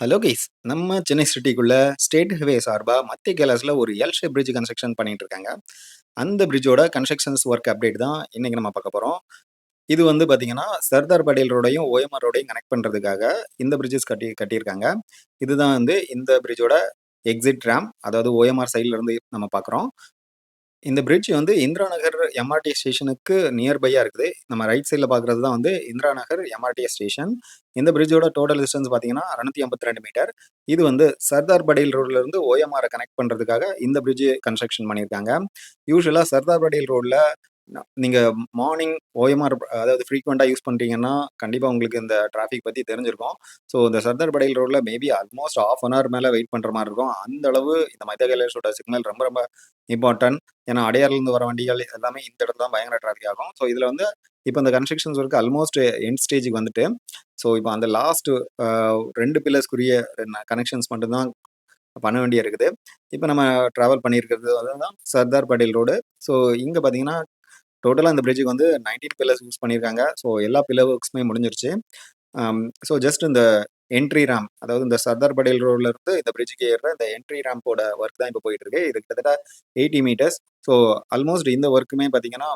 Hello guys. நம்ம சென்னை சிட்டிக்குள்ள state highway சார்பா மத்திய கைலாஸ்ல ஒரு எல் ஷேப் பிரிட்ஜ் கன்ஸ்ட்ரக்ஷன் பண்ணிட்டு இருக்காங்க. அந்த பிரிட்ஜோட கன்ஸ்ட்ரக்ஷன்ஸ் ஒர்க் அப்டேட் தான் இன்னைக்கு நம்ம பார்க்க போறோம். இது வந்து பாத்தீங்கன்னா, சர்தார் பட்டேல் ரோடையும், ஓஎம்ஆர் ரோடையும் கனெக்ட் பண்றதுக்காக இந்த பிரிட்ஜஸ் கட்டியிருக்காங்க. இதுதான் வந்து இந்த பிரிட்ஜோட எக்ஸிட் ரேம்ப். அதாவது ஓஎம்ஆர் சைட்ல இருந்து நம்ம பார்க்குறோம். இந்த பிரிட்ஜ் வந்து இந்திரா நகர் எம்ஆர்டிஎஸ் ஸ்டேஷனுக்கு நியர்பையா இருக்குது. நம்ம ரைட் சைட்ல பார்க்குறது தான் வந்து இந்திரா நகர் எம்ஆர்டிஎஸ் ஸ்டேஷன். இந்த பிரிட்ஜோட டோட்டல் டிஸ்டன்ஸ் பார்த்தீங்கன்னா 652 மீட்டர். இது வந்து சர்தார் பட்டேல் ரோட்ல இருந்து ஓஎம்ஆரை கனெக்ட் பண்றதுக்காக இந்த பிரிட்ஜ் கன்ஸ்ட்ரக்ஷன் பண்ணியிருக்காங்க. யூசுவலா சர்தார் பட்டேல் ரோட்ல நீங்க மார்னிங் ஓஎம்ஆர் அதாவது ஃப்ரீக்வெண்ட்டா யூஸ் பண்றீங்கன்னா, கண்டிப்பா உங்களுக்கு இந்த டிராஃபிக் பத்தி தெரிஞ்சிருக்கும். ஸோ இந்த சர்தார் பட்டேல் ரோட்ல maybe almost half an hour மேல வெயிட் பண்ற மாரி இருக்கும். அந்த அளவு இந்த மத்திய கைலாஷோட சிக்னல் ரொம்ப ரொம்ப இம்பார்ட்டன்ட். ஏன்னா அடையார்லேருந்து வர வண்டிகள் எல்லாமே இந்த இடத்துல தான் பயங்கர டிராஃபிக் ஆகும். ஸோ இதுல வந்து இப்ப இந்த கன்ஸ்ட்ரக்ஷன்ஸ் ஒர்க் ஆல்மோஸ்ட் எண்ட் ஸ்டேஜ்க்கு வந்துட்டு, ஸோ இப்ப அந்த லாஸ்ட் 2 பில்லர்ஸ்க்குரிய கனெக்ஷன்ஸ் மட்டும் தான் பண்ண வேண்டிய இருக்குது. இப்ப நம்ம டிராவல் பண்ணியிருக்கிறது அதுதான் சர்தார் பட்டேல் ரோடு. ஸோ இங்க பார்த்தீங்கன்னா, டோட்டலா இந்த பிரிட்ஜ்க்கு வந்து 19 பில்லர்ஸ் யூஸ் பண்ணியிருக்காங்க. ஸோ எல்லா பில்லர் ஒர்க்ஸுமே முடிஞ்சிருச்சு. ஸோ ஜஸ்ட் இந்த என்ட்ரி ரேம்ப், அதாவது இந்த சர்தார் பட்டேல் ரோட்ல இருந்து இந்த பிரிட்ஜுக்கு ஏறுற இந்த என்ட்ரி ரேம்போட ஒர்க் தான் இப்போ போயிட்டு இருக்கு. இது கிட்டத்தட்ட 80 மீட்டர்ஸ். ஸோ ஆல்மோஸ்ட் இந்த ஒர்க்குமே பார்த்தீங்கன்னா,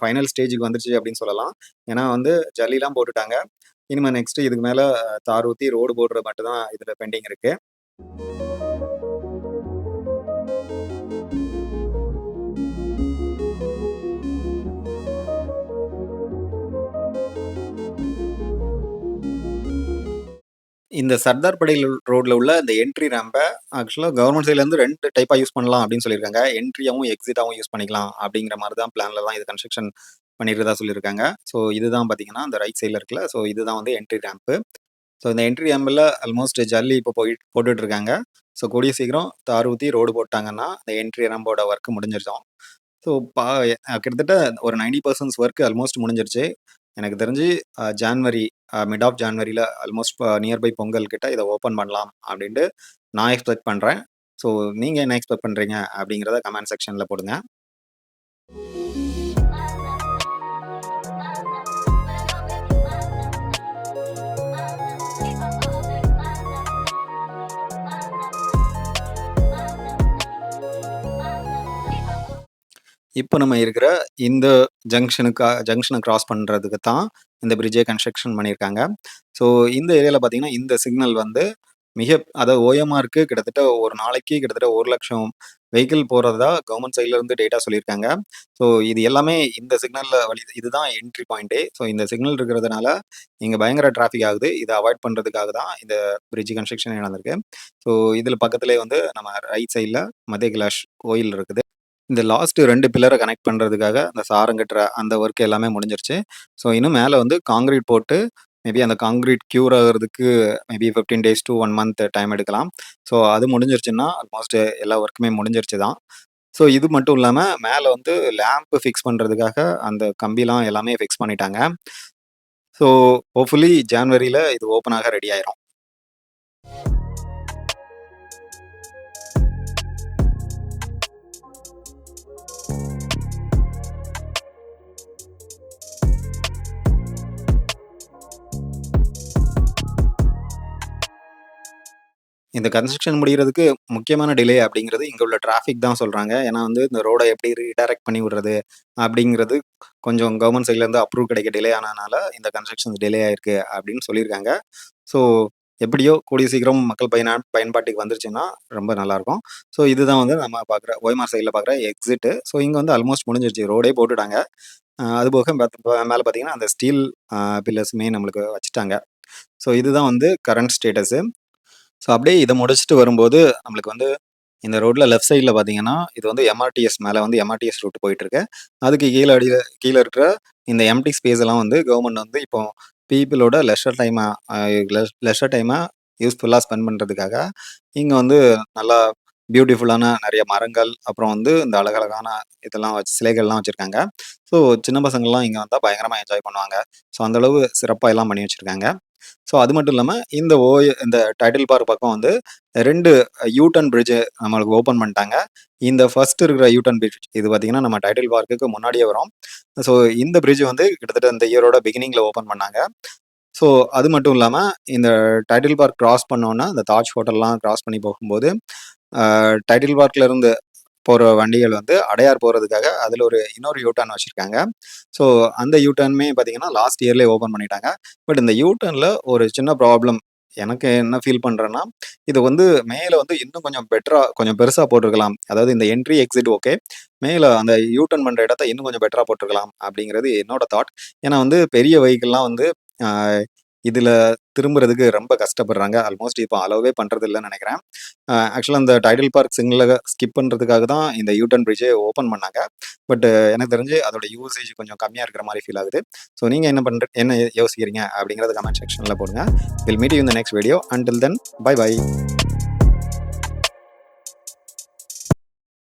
ஃபைனல் ஸ்டேஜுக்கு வந்துருச்சு அப்படின்னு சொல்லலாம். ஏன்னா வந்து ஜல்லிலாம் போட்டுட்டாங்க. இனிமே நெக்ஸ்ட் இதுக்கு மேல தார் ஊத்தி ரோடு போடுறது மட்டும் தான் இதுல பெண்டிங் இருக்கு. இந்த சர்தார் பட்டேல் ரோட்ல உள்ள இந்த என்ட்ரி ரேம்ப ஆக்சுவலா கவர்மெண்ட் சைட்ல இருந்து 2 டைப்பா யூஸ் பண்ணலாம் அப்படின்னு சொல்லியிருக்காங்க. என்ட்ரியாவும், எக்ஸிட்டாவும் யூஸ் பண்ணிக்கலாம் அப்படிங்கிற மாரி தான் பிளான்ல தான் இது கன்ஸ்ட்ரக்ஷன் பண்ணியிருக்கிறதா சொல்லியிருக்காங்க. ஸோ இதுதான் பார்த்தீங்கன்னா, அந்த ரைட் சைட்ல இருக்குல்ல, ஸோ இதுதான் வந்து என்ட்ரி ரேம்ப். ஸோ இந்த என்ட்ரி ரேம்பில ஆல்மோஸ்ட் ஜல்லி இப்போ போட்டுட்டு இருக்காங்க. ஸோ கூடிய சீக்கிரம் தார் ஊத்தி ரோடு போட்டாங்கன்னா, இந்த என்ட்ரி ரேம்போட ஒர்க் முடிஞ்சிரும். ஸோ கிட்டத்தட்ட ஒரு 90% ஒர்க் ஆல்மோஸ்ட் முடிஞ்சிருச்சு. எனக்கு தெரிஞ்சு ஜான்வரி மிட் ஆஃப் ஜான்வரில ஆல்மோஸ்ட் நியர்பை பொங்கல் கிட்ட இத ஓப்பன் பண்ணலாம் அப்டின்ட்டு நான் எக்ஸ்பெக்ட் பண்றேன். ஸோ நீங்க என்ன எக்ஸ்பெக்ட் பண்றீங்க? அப்டிங்கிறத கமெண்ட் செக்ஷன்ல போடுங்க. இப்ப நம்ம இருக்கிற இந்த ஜங்ஷன கிராஸ் பண்றதுக்கு தான் இந்த பிரிட்ஜே கன்ஸ்ட்ரக்ஷன் பண்ணியிருக்காங்க. ஸோ இந்த ஏரியால பார்த்தீங்கன்னா, இந்த சிக்னல் வந்து அதாவது ஓஎம்ஆர்க்கு கிட்டத்தட்ட ஒரு நாளைக்கு கிட்டத்தட்ட 1,00,000 வெஹிக்கிள் போறதா கவர்மெண்ட் சைட்ல இருந்து டேட்டா சொல்லியிருக்காங்க. ஸோ இது எல்லாமே இந்த சிக்னல்ல இதுதான் என்ட்ரி பாயிண்ட்டே. ஸோ இந்த சிக்னல் இருக்கிறதுனால இங்க பயங்கர டிராஃபிக் ஆகுது. இத அவாய்ட் பண்றதுக்காக தான் இந்த பிரிட்ஜ் கன்ஸ்ட்ரக்ஷனே நடந்திருக்கு. ஸோ இதுல பக்கத்திலேயே வந்து நம்ம ரைட் சைட்ல மத்திய கைலாஷ் கோயில் இருக்குது. இந்த லாஸ்ட் 2 பில்லர கனெக்ட் பண்றதுக்காக, அந்த சாரம் கட்டுற அந்த ஒர்க் எல்லாமே முடிஞ்சிருச்சு. ஸோ இன்னும் மேல வந்து கான்கிரீட் போட்டு, மேபி அந்த கான்கிரீட் க்யூர் ஆகுறதுக்கு maybe 15 days to 1 month time எடுக்கலாம். ஸோ அது முடிஞ்சிருச்சுன்னா, ஆல்மோஸ்ட் எல்லா ஒர்க்குமே முடிஞ்சிருச்சு தான். ஸோ இது மட்டும் இல்லாம, மேல வந்து லேம்ப் ஃபிக்ஸ் பண்றதுக்காக அந்த கம்பிலாம் எல்லாமே ஃபிக்ஸ் பண்ணிட்டாங்க. ஸோ ஹோப்ஃபுல்லி ஜான்வரில இது ஓப்பன் ஆக ரெடி ஆயிரும். இந்த கன்ஸ்ட்ரக்ஷன் முடியறதுக்கு முக்கியமான டிலே அப்படிங்கிறது இங்க உள்ள டிராஃபிக் தான் சொல்றாங்க. ஏன்னா வந்து இந்த ரோட எப்படி ரீடைரக்ட் பண்ணி விடுறது அப்படிங்கிறது கொஞ்சம் கவர்மெண்ட் சைட்ல இருந்து அப்ரூவ் கிடைக்க டிலே ஆனதுனால இந்த கன்ஸ்ட்ரக்ஷன்ஸ் டிலே ஆயிருக்கு அப்படின்னு சொல்லியிருக்காங்க. ஸோ எப்படியோ கூடிய சீக்கிரம் மக்கள் பயன்பாட்டுக்கு வந்துருச்சுன்னா ரொம்ப நல்லாயிருக்கும். ஸோ இதுதான் வந்து நம்ம பார்க்குற ஓஎம்ஆர் சைட்ல பார்க்குற எக்ஸிட். ஸோ இங்க வந்து ஆல்மோஸ்ட் முடிஞ்சிருச்சு. ரோடே போட்டுட்டாங்க. அதுபோக மேல பார்த்தீங்கன்னா, அந்த ஸ்டீல் பில்லர்ஸுமே நம்மளுக்கு வச்சுட்டாங்க. ஸோ இதுதான் வந்து கரண்ட் ஸ்டேட்டஸு. ஸோ அப்படியே இத முடிச்சுட்டு வரும்போது, நம்மளுக்கு வந்து இந்த ரோட்ல லெஃப்ட் சைட்ல பார்த்தீங்கன்னா, இது வந்து எம்ஆர்டிஎஸ் மேல வந்து எம்ஆர்டிஎஸ் ரூட் போயிட்டுருக்கு. அதுக்கு கீழ இருக்கிற இந்த எம்ப்டி ஸ்பேஸ் எல்லாம் வந்து கவர்மெண்ட் வந்து இப்போ பீப்பிளோட லெஷர் டைமா யூஸ்ஃபுல்லா ஸ்பெண்ட் பண்றதுக்காக, இங்க வந்து நல்லா பியூட்டிஃபுல்லான நெறைய மரங்கள், அப்புறம் வந்து இந்த அழகழகான இதெல்லாம் சிலைகள்லாம் வச்சிருக்காங்க. ஸோ சின்ன பசங்கள்லாம் இங்க வந்தா பயங்கரமா என்ஜாய் பண்ணுவாங்க. ஸோ அந்த அளவு சிறப்பா எல்லாம் பண்ணி வச்சிருக்காங்க. ஸோ அது மட்டும் இல்லாம, இந்த டைட்டில் பார்க் பக்கம் வந்து 2 யூ டர்ன் பிரிட்ஜ் நம்மளுக்கு ஓப்பன் பண்ணிட்டாங்க. இந்த ஃபர்ஸ்ட் இருக்கிற யூ டர்ன் பிரிட்ஜ் இது பார்த்தீங்கன்னா, நம்ம டைட்டில் பார்க்குக்கு முன்னாடியே வரும். ஸோ இந்த பிரிட்ஜ் வந்து கிட்டத்தட்ட இந்த இயரோட பிகினிங்ல ஓப்பன் பண்ணாங்க. ஸோ அது மட்டும் இல்லாம, இந்த டைட்டில் பார்க் கிராஸ் பண்ணோம்னா, இந்த தாஜ் ஹோட்டல்லாம் கிராஸ் பண்ணி போகும்போது, டைட்டில் பார்க்ல இருந்து போற வண்டிகள் வந்து அடையார் போறதுக்காக அதுல இன்னொரு யூ டர்ன் வச்சிருக்காங்க. ஸோ அந்த யூ டர்னுமே பார்த்தீங்கன்னா, லாஸ்ட் இயர்லயே ஓப்பன் பண்ணிட்டாங்க. பட் இந்த யூ டர்ன்ல ஒரு சின்ன ப்ராப்ளம் எனக்கு என்ன ஃபீல் பண்றேன்னா, இது வந்து மேல வந்து இன்னும் கொஞ்சம் கொஞ்சம் பெருசா போட்டுருக்கலாம். அதாவது இந்த என்ட்ரி, எக்ஸிட் ஓகே. மேல அந்த யூ டர்ன் பண்ற இடத்த இன்னும் கொஞ்சம் பெட்டரா போட்டுருக்கலாம் அப்படிங்கிறது என்னோட தாட். ஏன்னா வந்து பெரிய வெஹிக்கிள்லாம் வந்து அ இதுல திரும்புறதுக்கு ரொம்ப கஷ்டப்படுறாங்க. ஆல்மோஸ்ட் இப்போ அலோவே பண்றது இல்லன்னு நெனைக்கிறேன். ஆக்சுவலா இந்த டைடல் பார்க் சிக்னல ஸ்கிப் பண்றதுக்காக தான் இந்த யூ டர்ன் பிரிட்ஜே ஓப்பன் பண்ணாங்க. பட் எனக்கு தெரிஞ்சு அதோட யூசேஜ் கொஞ்சம் கம்மியா இருக்கிற மாரி ஃபீல் ஆகுது. ஸோ நீங்க என்ன யோசிக்கிறீங்க அப்படிங்கிறத கமெண்ட் செக்ஷன்ல போடுங்க. Will meet you in the next video. Until then bye by.